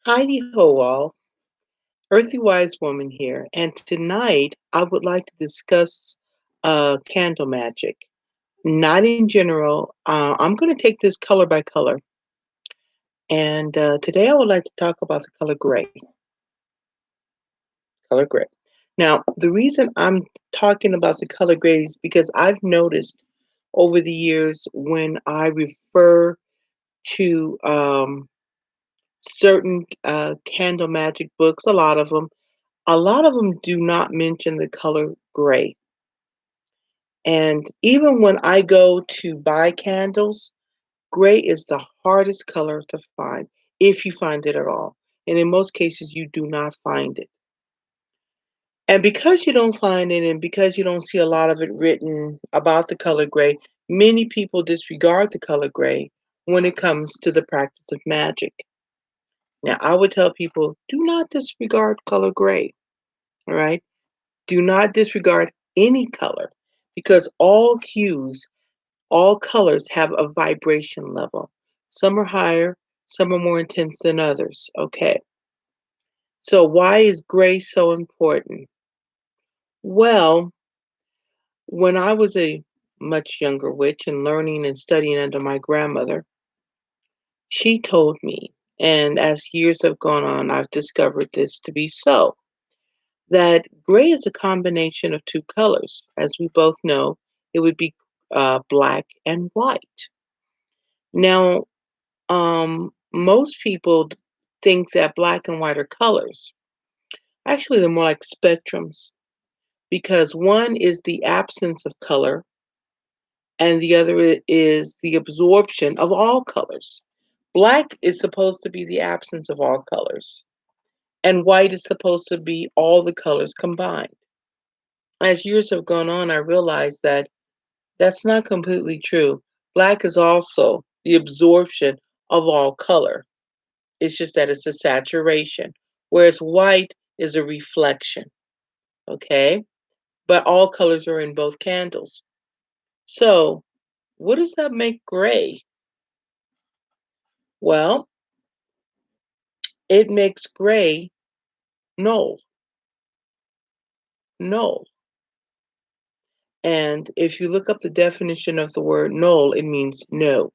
Heidi ho all, Earthy Wise Woman here, and tonight I would like to discuss candle magic. Not in general. I'm going to take this color by color, and today I would like to talk about the color gray. Color gray. Now, the reason I'm talking about the color gray is because I've noticed over the years when I refer to certain candle magic books, a lot of them do not mention the color gray. And even when I go to buy candles, gray is the hardest color to find, if you find it at all. And in most cases, you do not find it. And because you don't find it, and because you don't see a lot of it written about the color gray, many people disregard the color gray when it comes to the practice of magic. Now, I would tell people, do not disregard color gray, all right? Do not disregard any color because all hues, all colors have a vibration level. Some are higher, some are more intense than others. Okay. So, why is gray so important? Well, when I was a much younger witch and learning and studying under my grandmother, she told me, and as years have gone on, I've discovered this to be so, that gray is a combination of two colors. As we both know, it would be black and white. Now, most people think that black and white are colors. Actually, they're more like spectrums because one is the absence of color and the other is the absorption of all colors. Black is supposed to be the absence of all colors, and white is supposed to be all the colors combined. As years have gone on, I realized that that's not completely true. Black is also the absorption of all color. It's just that it's a saturation, whereas white is a reflection, okay? But all colors are in both candles. So, what does that make gray? Well, it makes gray null, null. And if you look up the definition of the word null, it means no.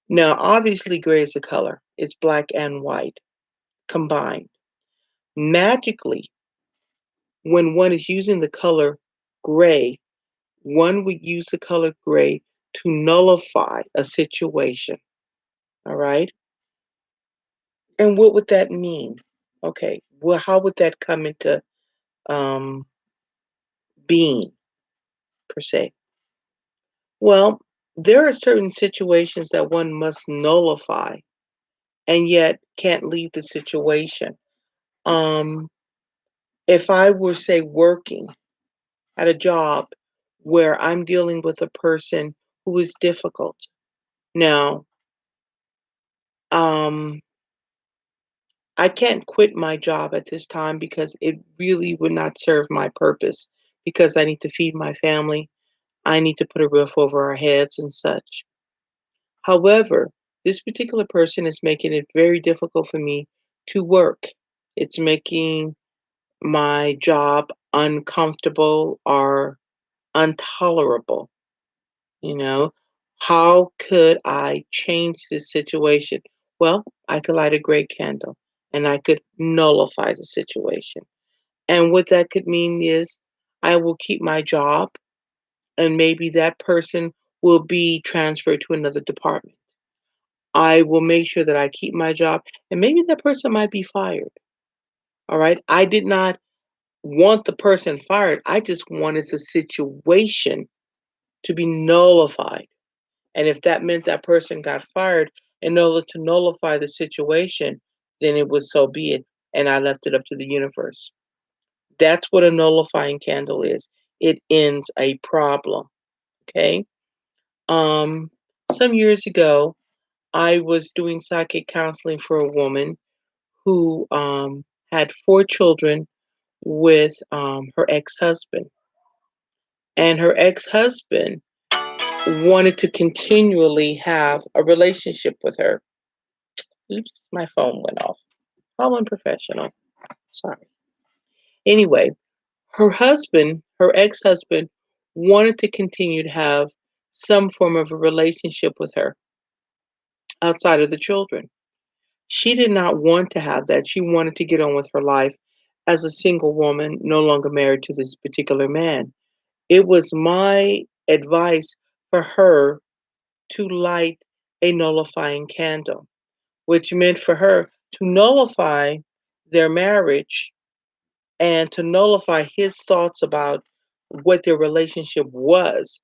Now, obviously, gray is a color. It's black and white combined. Magically, when one is using the color gray, one would use the color gray to nullify a situation. All right. And what would that mean? Okay. Well, how would that come into um, being, per se? Well, there are certain situations that one must nullify and yet can't leave the situation. Um, if I were, say, working at a job where I'm dealing with a person who is difficult. Now, um, I can't quit my job at this time because it really would not serve my purpose because I need to feed my family. I need to put a roof over our heads and such. However, this particular person is making it very difficult for me to work. It's making my job uncomfortable or intolerable. You know, how could I change this situation? Well, I could light a gray candle and I could nullify the situation. And what that could mean is I will keep my job and maybe that person will be transferred to another department. I will make sure that I keep my job and maybe that person might be fired. All right. I did not want the person fired. I just wanted the situation to be nullified. And if that meant that person got fired in order to nullify the situation, then it was so be it. And I left it up to the universe. That's what a nullifying candle is. It ends a problem. Okay. Um, some years ago, I was doing psychic counseling for a woman who had four children with her ex-husband. And her ex-husband wanted to continually have a relationship with her. Oops, my phone went off. how unprofessional. Sorry. Anyway, her ex-husband, wanted to continue to have some form of a relationship with her outside of the children. She did not want to have that. She wanted to get on with her life as a single woman, no longer married to this particular man. It was my advice for her to light a nullifying candle, which meant for her to nullify their marriage and to nullify his thoughts about what their relationship was,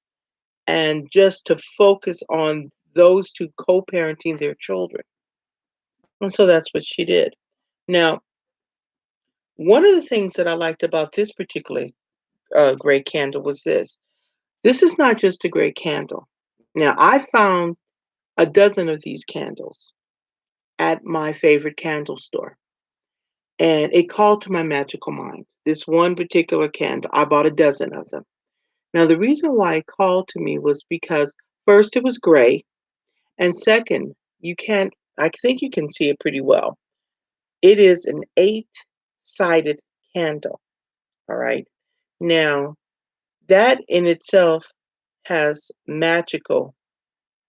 and just to focus on those two co-parenting their children. And so that's what she did. Now, one of the things that I liked about this particular gray candle was this. This is not just a gray candle. Now, I found a dozen of these candles at my favorite candle store, and it called to my magical mind. This one particular candle, I bought a dozen of them. Now, the reason why it called to me was because first, it was gray, and second, you can't, I think you can see it pretty well. It is an eight-sided candle. All right. Now, that in itself has magical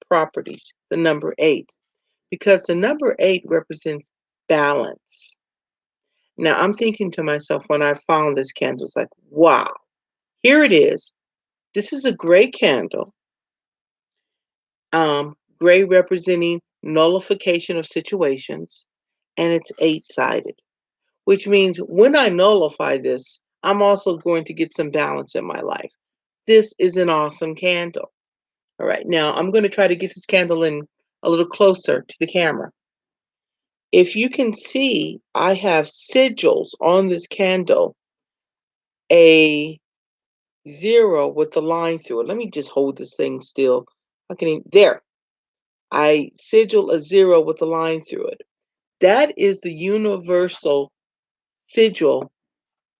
properties, the number eight, because the number eight represents balance. Now, I'm thinking to myself when I found this candle, it's like, wow, here it is. This is a gray candle, gray representing nullification of situations, and it's eight-sided, which means when I nullify this, I'm also going to get some balance in my life. This is an awesome candle. All right, now I'm going to try to get this candle in a little closer to the camera. If you can see, I have sigils on this candle, a zero with the line through it. Let me just hold this thing still. There, I sigil a zero with the line through it. That is the universal sigil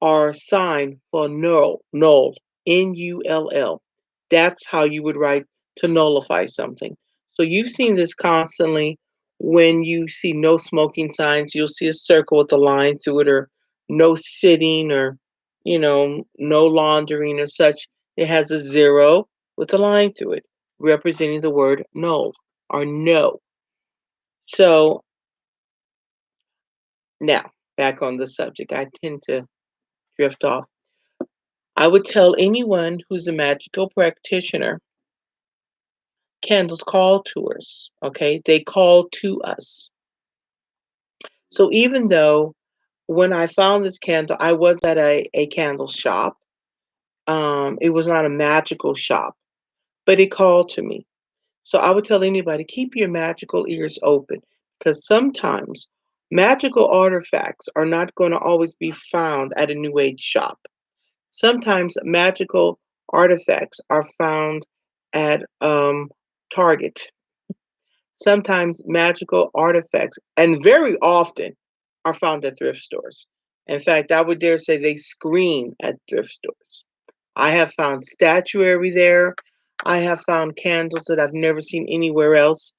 or sign for null, N-U-L-L. That's how you would write to nullify something. So you've seen this constantly when you see no smoking signs, you'll see a circle with a line through it, or no sitting, or no laundering or such. It has a zero with a line through it, representing the word null or no. So now back on the subject. I tend to drift off. I would tell anyone who's a magical practitioner, candles call to us, okay? They call to us. So even though when I found this candle, I was at a candle shop. It was not a magical shop, but it called to me. So I would tell anybody, keep your magical ears open, because sometimes magical artifacts are not going to always be found at a New Age shop. Sometimes magical artifacts are found at Target. Sometimes magical artifacts, and very often, are found at thrift stores. In fact, I would dare say they scream at thrift stores. I have found statuary there. I have found candles that I've never seen anywhere else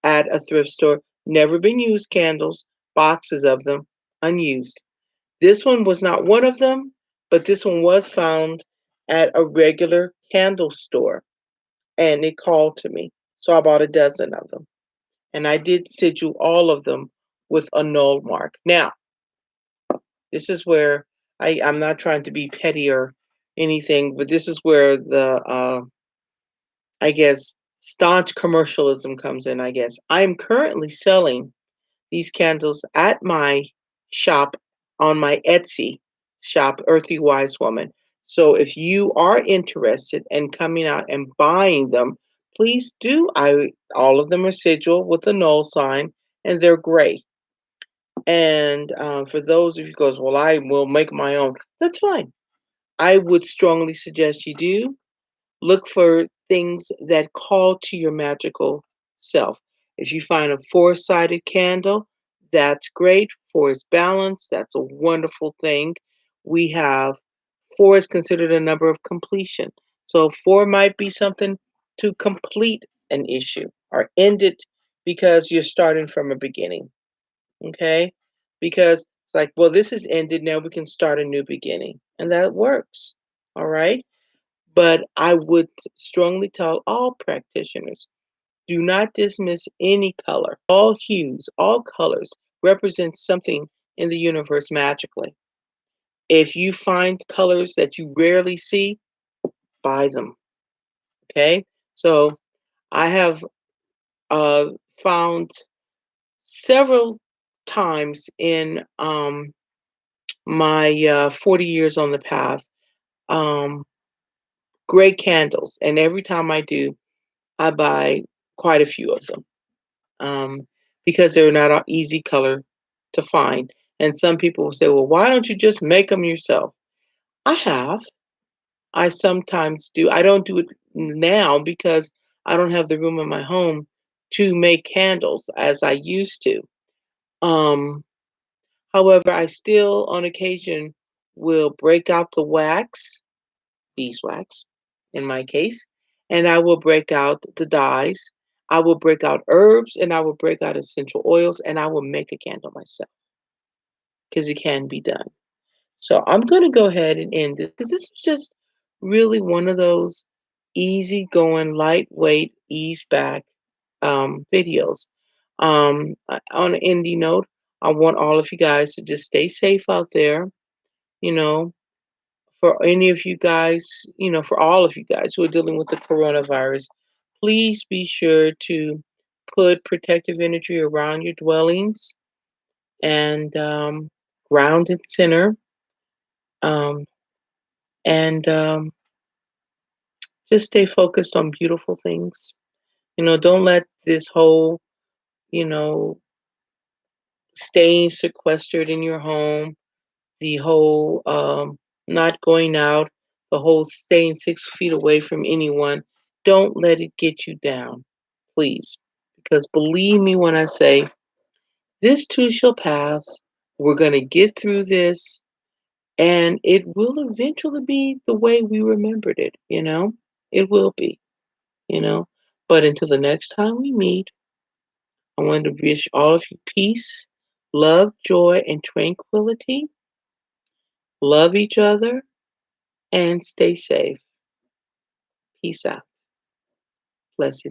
at a thrift store. Never been used candles, boxes of them, unused. This one was not one of them, but this one was found at a regular candle store, and it called to me. So I bought a dozen of them, and I did sigil all of them with a null mark. Now, this is where I'm not trying to be petty or anything, but this is where the, I guess, staunch commercialism comes in, I guess. I am currently selling these candles at my shop on my Etsy shop, Earthy Wise Woman. So if you are interested in coming out and buying them, please do. All of them are sigil with a null sign, and they're gray. And for those of you who goes, well, I will make my own. That's fine. I would strongly suggest you do. Look for things that call to your magical self. If you find a four-sided candle, that's great. Four is balance. That's a wonderful thing. We have four is considered a number of completion. So four might be something to complete an issue or end it because you're starting from a beginning. Okay? because it's like, well, this is ended. Now we can start a new beginning. And that works. All right. But I would strongly tell all practitioners, do not dismiss any color. All hues, all colors represent something in the universe magically. If you find colors that you rarely see, buy them. Okay. So I have uh, found several times in my 40 years on the path, um, great candles. And every time I do, I buy quite a few of them, um, because they're not an easy color to find. And some people will say, well, why don't you just make them yourself? I have. I sometimes do. I don't do it now because I don't have the room in my home to make candles as I used to. Um, However, I still, on occasion, will break out the wax, beeswax in my case, and I will break out the dyes. I will break out herbs and I will break out essential oils and I will make a candle myself because it can be done. So I'm going to go ahead and end this because this was just really one of those easy going, lightweight, ease back videos. On an indie note, I want all of you guys to just stay safe out there. You know, for any of you guys, for all of you guys who are dealing with the coronavirus, please be sure to put protective energy around your dwellings and ground and center. Um, and Just stay focused on beautiful things. Don't let this whole, you know, staying sequestered in your home, the whole not going out, the whole staying 6 feet away from anyone, don't let it get you down, please. Because believe me when I say, this too shall pass. We're going to get through this, and it will eventually be the way we remembered it. It will be. But until the next time we meet, I want to wish all of you peace, love, joy, and tranquility. Love each other and stay safe. Peace out. Blessed